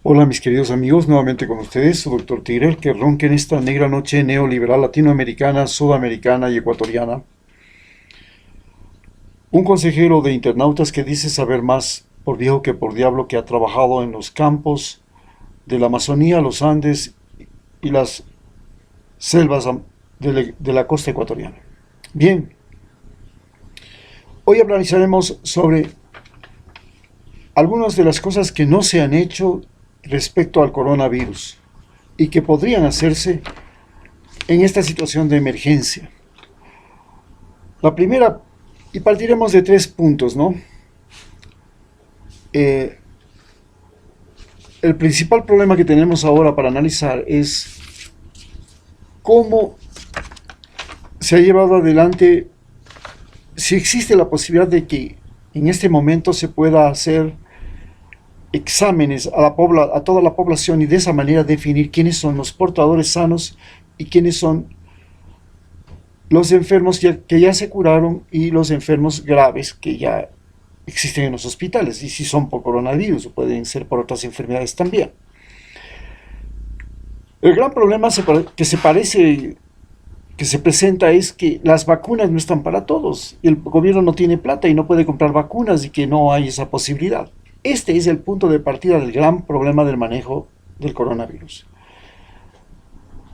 Hola mis queridos amigos, nuevamente con ustedes, su doctor Tigre, que ronca en esta negra noche neoliberal latinoamericana, sudamericana y ecuatoriana. Un consejero de internautas que dice saber más por viejo que por diablo, que ha trabajado en los campos de la Amazonía, los Andes y las selvas de la costa ecuatoriana. Bien, hoy hablaremos sobre algunas de las cosas que no se han hecho respecto al coronavirus y que podrían hacerse en esta situación de emergencia. La primera, y partiremos de 3 puntos, ¿no? Eh, el principal problema que tenemos ahora para analizar es cómo se ha llevado adelante, si existe la posibilidad de que en este momento se pueda hacer exámenes a toda la población y de esa manera definir quiénes son los portadores sanos y quiénes son los enfermos que ya se curaron y los enfermos graves que ya existen en los hospitales, y si son por coronavirus o pueden ser por otras enfermedades también. El gran problema que se presenta es que las vacunas no están para todos, y el gobierno no tiene plata y no puede comprar vacunas, y que no hay esa posibilidad. Este es el punto de partida del gran problema del manejo del coronavirus.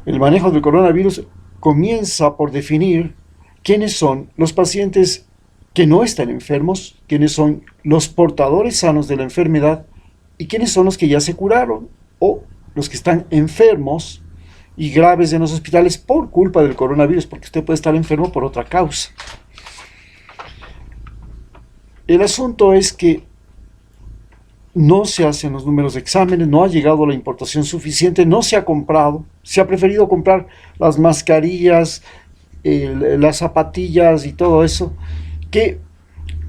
El manejo del coronavirus comienza por definir quiénes son los pacientes que no están enfermos, quiénes son los portadores sanos de la enfermedad y quiénes son los que ya se curaron o los que están enfermos y graves en los hospitales por culpa del coronavirus, porque usted puede estar enfermo por otra causa. El asunto es que no se hacen los números de exámenes, no ha llegado la importación suficiente, no se ha comprado, se ha preferido comprar las mascarillas, las zapatillas y todo eso, que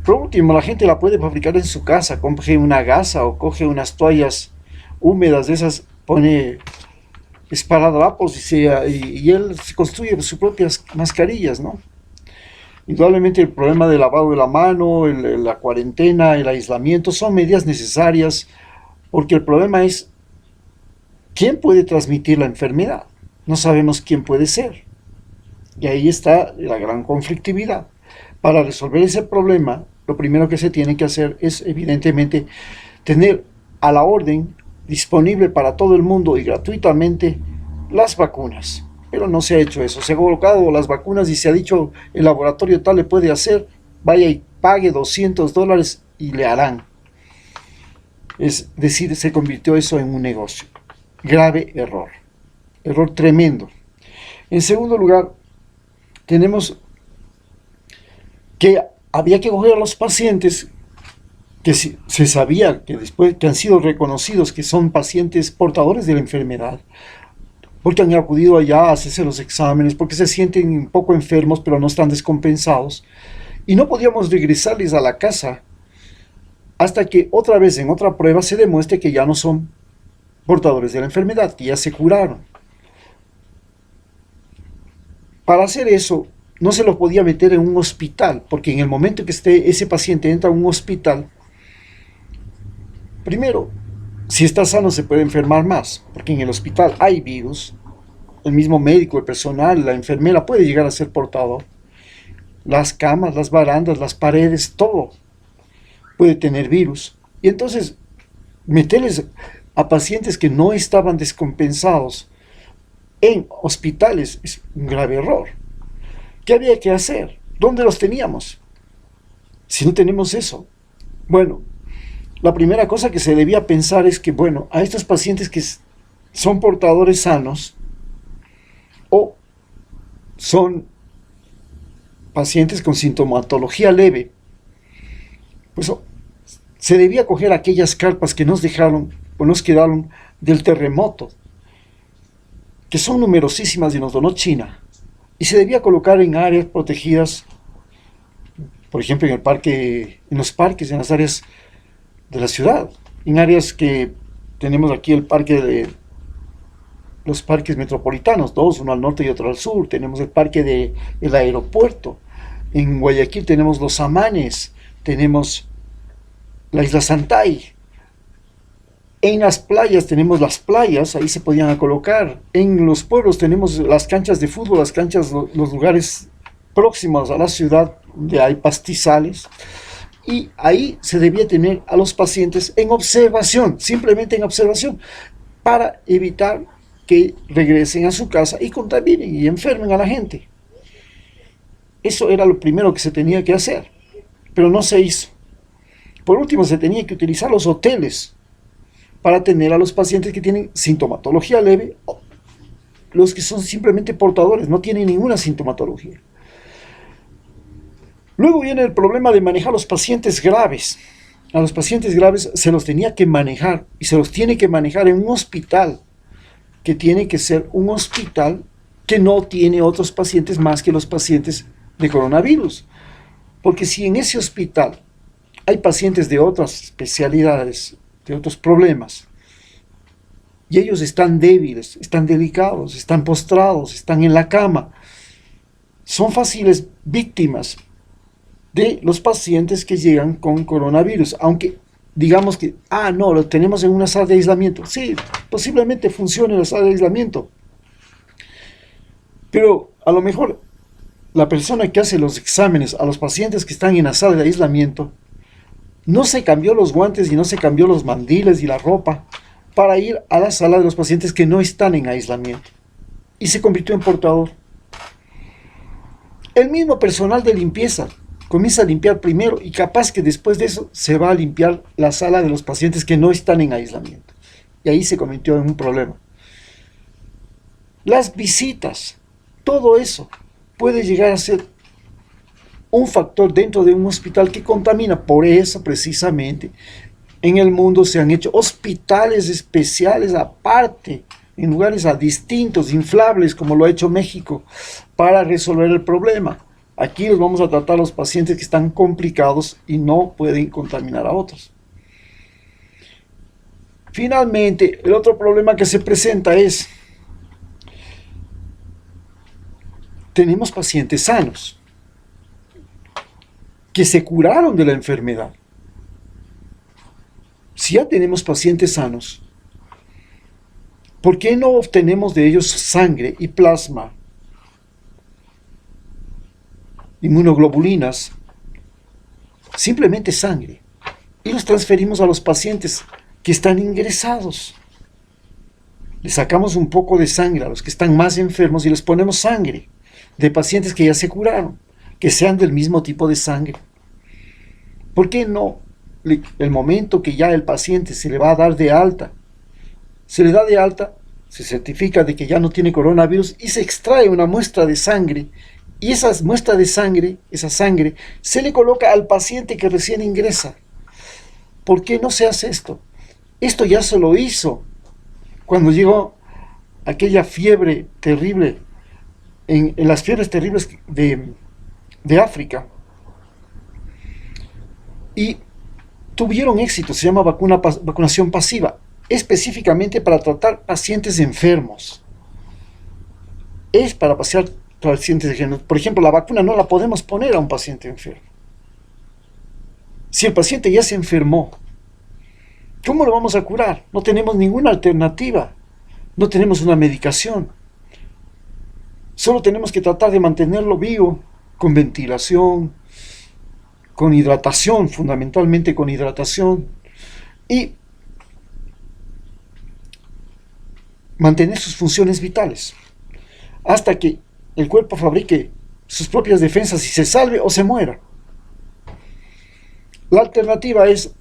por último la gente la puede fabricar en su casa, coge una gasa o coge unas toallas húmedas de esas, pone esparadrapos y él se construye sus propias mascarillas, ¿no? Indudablemente el problema del lavado de la mano, la cuarentena, el aislamiento son medidas necesarias, porque el problema es quién puede transmitir la enfermedad. No sabemos quién puede ser. Y ahí está la gran conflictividad. Para resolver ese problema, lo primero que se tiene que hacer es evidentemente tener a la orden disponible para todo el mundo y gratuitamente las vacunas. Pero no se ha hecho eso. Se han colocado las vacunas y se ha dicho el laboratorio tal le puede hacer, vaya y pague $200 y le harán. Es decir, se convirtió eso en un negocio. Grave error. Error tremendo. En segundo lugar, tenemos que había que coger a los pacientes que se sabía que después que han sido reconocidos que son pacientes portadores de la enfermedad, porque han acudido allá a hacerse los exámenes, porque se sienten un poco enfermos pero no están descompensados, y no podíamos regresarles a la casa hasta que otra vez en otra prueba se demuestre que ya no son portadores de la enfermedad, que ya se curaron. Para hacer eso no se los podía meter en un hospital, porque en el momento que ese paciente entra a un hospital, primero, si está sano se puede enfermar más, porque en el hospital hay virus, el mismo médico, el personal, la enfermera puede llegar a ser portador. Las camas, las barandas, las paredes, todo puede tener virus. Y entonces, meterles a pacientes que no estaban descompensados en hospitales es un grave error. ¿Qué había que hacer? ¿Dónde los teníamos? Si no tenemos eso. Bueno, la primera cosa que se debía pensar es que, bueno, a estos pacientes que son portadores sanos o son pacientes con sintomatología leve, pues se debía coger aquellas carpas que nos dejaron o nos quedaron del terremoto, que son numerosísimas y nos donó China, y se debía colocar en áreas protegidas, por ejemplo en los parques, en las áreas de la ciudad, en áreas que tenemos aquí los parques metropolitanos, dos, uno al norte y otro al sur, tenemos el parque del aeropuerto, en Guayaquil tenemos los Amanes, tenemos la isla Santay, En las playas tenemos las playas, ahí se podían colocar. En los pueblos tenemos las canchas de fútbol, las canchas, los lugares próximos a la ciudad donde hay pastizales. Y ahí se debía tener a los pacientes en observación, simplemente en observación, para evitar que regresen a su casa y contaminen y enfermen a la gente. Eso era lo primero que se tenía que hacer, pero no se hizo. Por último, se tenía que utilizar los hoteles para atender a los pacientes que tienen sintomatología leve, o los que son simplemente portadores, no tienen ninguna sintomatología. Luego viene el problema de manejar a los pacientes graves. A los pacientes graves se los tenía que manejar, y se los tiene que manejar en un hospital, que tiene que ser un hospital que no tiene otros pacientes más que los pacientes de coronavirus. Porque si en ese hospital hay pacientes de otras especialidades, de otros problemas, y ellos están débiles, están delicados, están postrados, están en la cama, son fáciles víctimas de los pacientes que llegan con coronavirus, aunque digamos que, no, lo tenemos en una sala de aislamiento. Sí, posiblemente funcione la sala de aislamiento, pero a lo mejor la persona que hace los exámenes a los pacientes que están en la sala de aislamiento no se cambió los guantes y no se cambió los mandiles y la ropa para ir a la sala de los pacientes que no están en aislamiento, y se convirtió en portador. El mismo personal de limpieza comienza a limpiar primero, y capaz que después de eso se va a limpiar la sala de los pacientes que no están en aislamiento, y ahí se convirtió en un problema. Las visitas, todo eso puede llegar a ser un factor dentro de un hospital que contamina. Por eso precisamente en el mundo se han hecho hospitales especiales aparte, en lugares distintos, inflables, como lo ha hecho México, para resolver el problema. Aquí los vamos a tratar a los pacientes que están complicados y no pueden contaminar a otros. Finalmente, el otro problema que se presenta es, tenemos pacientes sanos que se curaron de la enfermedad. Si ya tenemos pacientes sanos, ¿por qué no obtenemos de ellos sangre y plasma, inmunoglobulinas, simplemente sangre, y los transferimos a los pacientes que están ingresados? Les sacamos un poco de sangre a los que están más enfermos y les ponemos sangre de pacientes que ya se curaron, que sean del mismo tipo de sangre. ¿Por qué no, el momento que ya el paciente se le va a dar de alta, se le da de alta, se certifica de que ya no tiene coronavirus y se extrae una muestra de sangre, y esa muestra de sangre, esa sangre, se le coloca al paciente que recién ingresa? ¿Por qué no se hace esto? Esto ya se lo hizo cuando llegó aquella fiebre terrible, en las fiebres terribles de África, y tuvieron éxito. Se llama vacunación pasiva, específicamente para tratar pacientes enfermos. Es para pacientes enfermos. Por ejemplo, la vacuna no la podemos poner a un paciente enfermo. Si el paciente ya se enfermó, ¿cómo lo vamos a curar? No tenemos ninguna alternativa, no tenemos una medicación. Solo tenemos que tratar de mantenerlo vivo, con ventilación, con hidratación, fundamentalmente con hidratación, y mantener sus funciones vitales, hasta que el cuerpo fabrique sus propias defensas y se salve o se muera. La alternativa es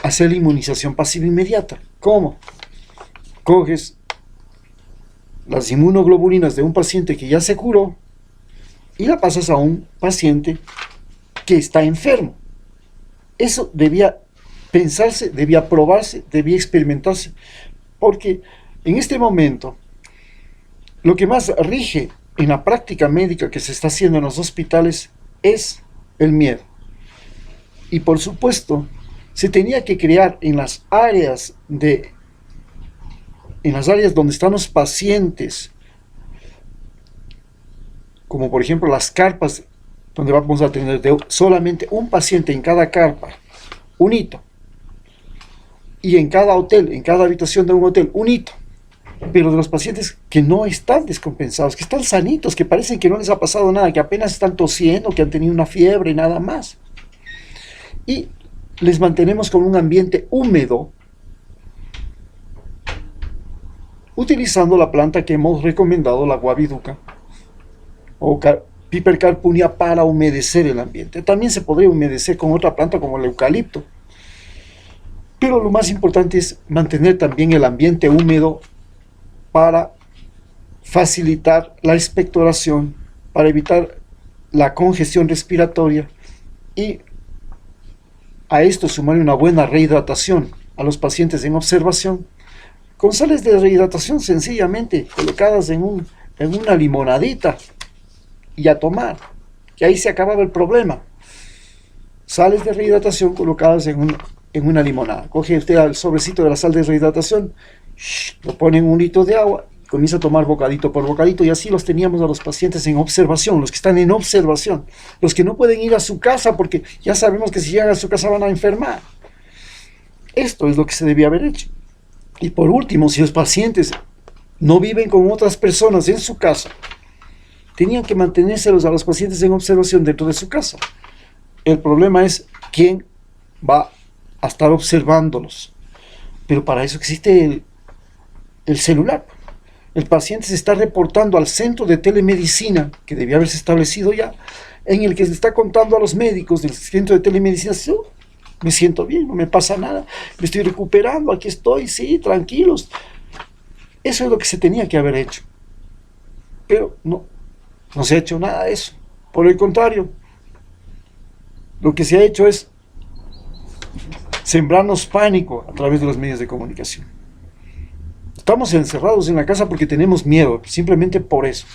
hacer la inmunización pasiva inmediata. ¿Cómo? Coges las inmunoglobulinas de un paciente que ya se curó y la pasas a un paciente que está enfermo. Eso debía pensarse, debía probarse, debía experimentarse, porque en este momento lo que más rige en la práctica médica que se está haciendo en los hospitales es el miedo. Y por supuesto, se tenía que crear en las áreas donde están los pacientes, como por ejemplo las carpas, donde vamos a tener solamente un paciente en cada carpa, un hito. y en cada hotel, en cada habitación de un hotel, un hito. Pero de los pacientes que no están descompensados, que están sanitos, que parecen que no les ha pasado nada, que apenas están tosiendo, que han tenido una fiebre y nada más. Y les mantenemos con un ambiente húmedo, utilizando la planta que hemos recomendado, la guabiduca o pipercarpunia, para humedecer el ambiente. También se podría humedecer con otra planta como el eucalipto. Pero lo más importante es mantener también el ambiente húmedo para facilitar la expectoración, para evitar la congestión respiratoria y a esto sumarle una buena rehidratación a los pacientes en observación, con sales de rehidratación sencillamente colocadas en una limonadita y a tomar, que ahí se acababa el problema. Sales de rehidratación colocadas en una limonada. Coge usted el sobrecito de la sal de rehidratación, lo pone en un litro de agua, comienza a tomar bocadito por bocadito, y así los teníamos a los pacientes en observación, los que están en observación, los que no pueden ir a su casa porque ya sabemos que si llegan a su casa van a enfermar. Esto es lo que se debía haber hecho. Y por último, si los pacientes no viven con otras personas en su casa, tenían que mantenérselos a los pacientes en observación dentro de su casa. El problema es quién va a estar observándolos. Pero para eso existe el celular. El paciente se está reportando al centro de telemedicina, que debía haberse establecido ya, en el que se está contando a los médicos del centro de telemedicina: "Oh, me siento bien, no me pasa nada, me estoy recuperando, aquí estoy, sí, tranquilos". Eso es lo que se tenía que haber hecho. Pero no se ha hecho nada de eso. Por el contrario, lo que se ha hecho es sembrarnos pánico a través de los medios de comunicación. Estamos encerrados en la casa porque tenemos miedo, simplemente por eso.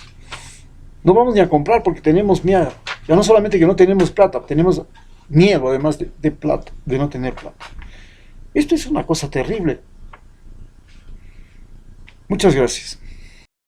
No vamos ni a comprar porque tenemos miedo. Ya no solamente que no tenemos plata, tenemos miedo además de plata, de no tener plata. Esto es una cosa terrible. Muchas gracias.